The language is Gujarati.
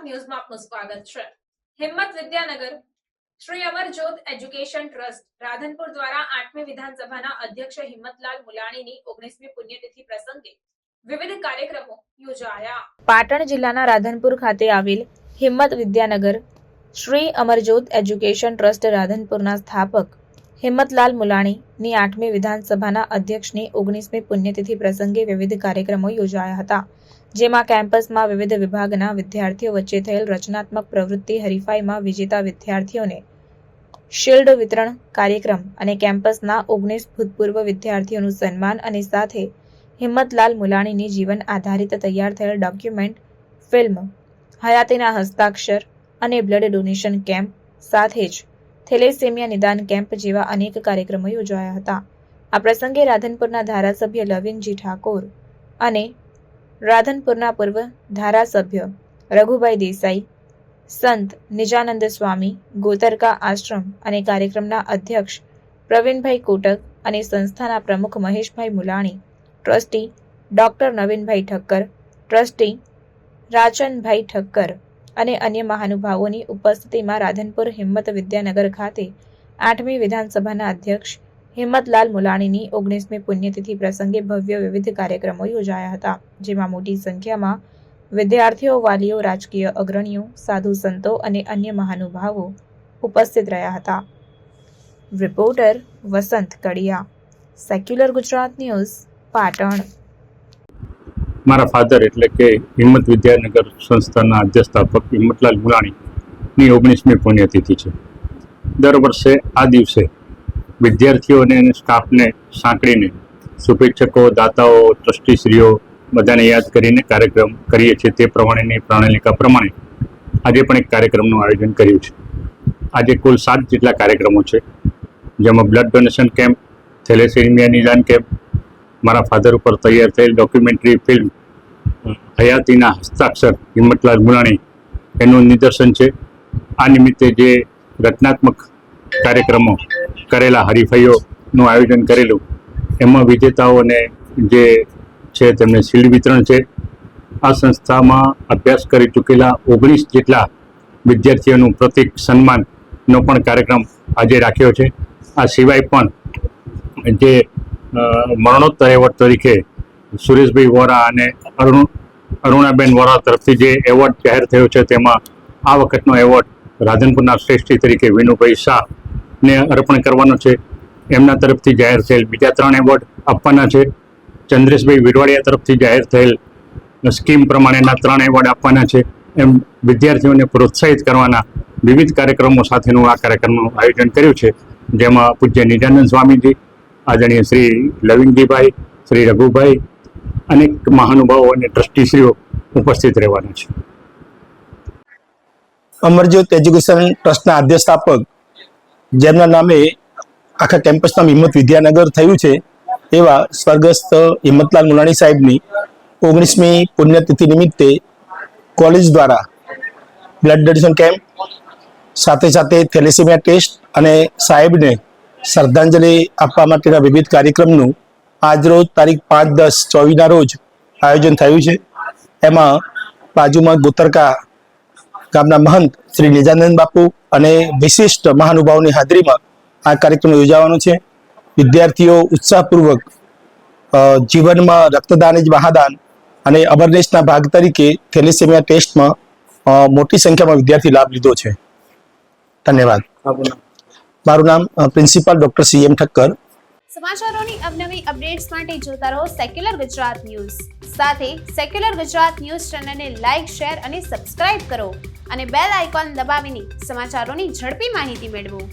ન્યૂઝમાં આપનું સ્વાગત છે। હિંમત વિદ્યાનગર શ્રી અમરજ્યોત એજ્યુકેશન ટ્રસ્ટ રાધનપુર દ્વારા 8મી વિધાનસભાના અધ્યક્ષ હિંમતલાલ મુલાણીની 19મી પુણ્યતિથિ પ્રસંગે વિવિધ કાર્યક્રમો યોજાયા। પાટણ જિલ્લાના રાધનપુર ખાતે આવેલ હિંમત વિદ્યાનગર શ્રી અમરજ્યોત એજ્યુકેશન ટ્રસ્ટ રાધનપુરના સ્થાપક હિંમતલાલ મુલાણીની 8મી વિધાનસભાના અધ્યક્ષની 19મી પુણ્યતિથિ પ્રસંગે વિવિધ કાર્યક્રમો યોજાયા હતા, જેમાં કેમ્પસમાં વિવિધ વિભાગના વિદ્યાર્થીઓ વચ્ચે થયેલ રચનાત્મક પ્રવૃત્તિ હરીફાઈમાં વિજેતા વિદ્યાર્થીઓને શિલ્ડ વિતરણ કાર્યક્રમ અને કેમ્પસના 19 ભૂતપૂર્વ વિદ્યાર્થીઓનું સન્માન અને સાથે હિંમતલાલ મુલાણીની જીવન આધારિત તૈયાર થયેલ ડોક્યુમેન્ટ ફિલ્મ હયાતીના હસ્તાક્ષર અને બ્લડ ડોનેશન કેમ્પ સાથે જ થેલેસેમિયા નિદાન કેમ્પ જેવા અનેક કાર્યક્રમો યોજાયા હતા। આ પ્રસંગે રાધનપુરના ધારાસભ્ય લવિંગજી ઠાકોર અને રાધનપુરના પૂર્વ ધારાસભ્ય રઘુભાઈ દેસાઈ, સંત નિજાનંદ સ્વામી ગોતરકા આશ્રમ અને કાર્યક્રમના અધ્યક્ષ પ્રવીણભાઈ કોટક અને સંસ્થાના પ્રમુખ Maheshbhai Mulani, trustee doctor Navinbhai Thakkar, trustee Rachanbhai Thakkar અને અન્ય મહાનુભાવોની ઉપસ્થિતિમાં રાધનપુર હિંમત વિદ્યાનગર ખાતે 8મી વિધાનસભાના અધ્યક્ષ હિંમતલાલ મુલાણીની 19મી પુણ્યતિથિ પ્રસંગે ભવ્ય વિવિધ કાર્યક્રમો યોજાયા હતા, જેમાં મોટી સંખ્યામાં વિદ્યાર્થીઓ, વાલીઓ, રાજકીય અગ્રણીઓ, સાધુ સંતો અને અન્ય મહાનુભાવો ઉપસ્થિત રહ્યા હતા। રિપોર્ટર વસંત કડિયા, સેક્યુલર ગુજરાત ન્યૂઝ, પાટણ। મારા ફાધર એટલે કે હિંમત વિદ્યાનગર સંસ્થાના અધ્યક્ષતાપક હિંમતલાલ મુલાણીની 19મી પુણ્યતિથિ છે। દર વર્ષે આ દિવસે વિદ્યાર્થીઓને અને સ્ટાફને સાંકળીને શુભેચ્છકો, દાતાઓ, ટ્રસ્ટીશ્રીઓ બધાને યાદ કરીને કાર્યક્રમ કરીએ છીએ। તે પ્રમાણેની પ્રણાલિકા પ્રમાણે આજે પણ એક કાર્યક્રમનું આયોજન કર્યું છે। આજે કુલ 7 જેટલા કાર્યક્રમો છે, જેમાં બ્લડ ડોનેશન કેમ્પ, થેલેસેમિયા નિદાન કેમ્પ, મારા ફાધર ઉપર તૈયાર થયેલ ડોક્યુમેન્ટરી ફિલ્મ હયાતીના હસ્તાક્ષર હિંમતલાલ મુલાણી એનું નિદર્શન છે। આ નિમિત્તે જે રચનાત્મક કાર્યક્રમો કરેલા, હરીફાઈઓનું આયોજન કરેલું, એમાં વિજેતાઓને જે છે તેમને શિલ્ડ વિતરણ છે। આ સંસ્થામાં અભ્યાસ કરી ચૂકેલા 19 જેટલા વિદ્યાર્થીઓનું પ્રતિક સન્માનનો પણ કાર્યક્રમ આજે રાખ્યો છે। આ સિવાય પણ જે મરણોત્તર એવોર્ડ તરીકે સુરેશભાઈ વોરા અને અરુણાબેન વોરા તરફથી જે એવોર્ડ જાહેર થયો છે, તેમાં આ વખતનો એવોર્ડ રાધનપુરના શ્રેષ્ઠી તરીકે વિનુભાઈ શાહને અર્પણ કરવાનો છે। એમના તરફથી જાહેર થયેલ બીજા 3 એવોર્ડ આપવાના છે। ચંદ્રેશભાઈ વિરવાડિયા તરફથી જાહેર થયેલ સ્કીમ પ્રમાણેના 3 એવોર્ડ આપવાના છે। એમ વિદ્યાર્થીઓને પ્રોત્સાહિત કરવાના વિવિધ કાર્યક્રમો સાથેનું આ કાર્યક્રમનું આયોજન કર્યું છે, જેમાં પૂજ્ય નિજાનંદ સ્વામીજી, આદરણીય શ્રી લવિંગજીભાઈ, શ્રી રઘુભાઈ, અનેક મહાનુભાવો અને ટ્રસ્ટીશ્રીઓ ઉપસ્થિત રહેવાના છે। અમરજ્યોત એજ્યુકેશન ટ્રસ્ટના અધ્યક્ષતાપક, જેમના નામે આખા કેમ્પસના હિંમત વિદ્યાનગર થયું છે, એવા સ્વર્ગસ્થ હિંમતલાલ મુલાણી સાહેબની 19મી પુણ્યતિથિ નિમિત્તે કોલેજ દ્વારા બ્લડ ડોનેશન કેમ્પ, સાથે સાથે થેલેસેમિયા ટેસ્ટ અને સાહેબને શ્રદ્ધાંજલિ આપવા માટેના વિવિધ કાર્યક્રમનું આજરોજ તારીખ 5-10-24ના રોજ આયોજન થયું છે। એમાં બાજુમાં ગોતરકા ગામના મહંત શ્રી નિજાનંદ બાપુ અને વિશિષ્ટ મહાનુભાવોની હાજરીમાં આ કાર્યક્રમ યોજાવાનો છે। વિદ્યાર્થીઓ ઉત્સાહપૂર્વક જીવનમાં રક્તદાન જ મહાદાન અને અવેરનેસના ભાગ તરીકે થેલેસેમિયા ટેસ્ટમાં મોટી સંખ્યામાં વિદ્યાર્થી લાભ લીધો છે। ધન્યવાદ। મારું નામ પ્રિન્સિપાલ ડોક્ટર CM ઠક્કર। સમાચારોની અવનવી અપડેટ્સ માટે જોતા રહો સેક્યુલર ગુજરાત ન્યૂઝ। સાથે સેક્યુલર ગુજરાત ન્યૂઝ ચેનલને લાઇક, શેર અને સબસ્ક્રાઇબ કરો અને બેલ આઇકોન દબાવીને સમાચારોની ઝડપી માહિતી મેળવો।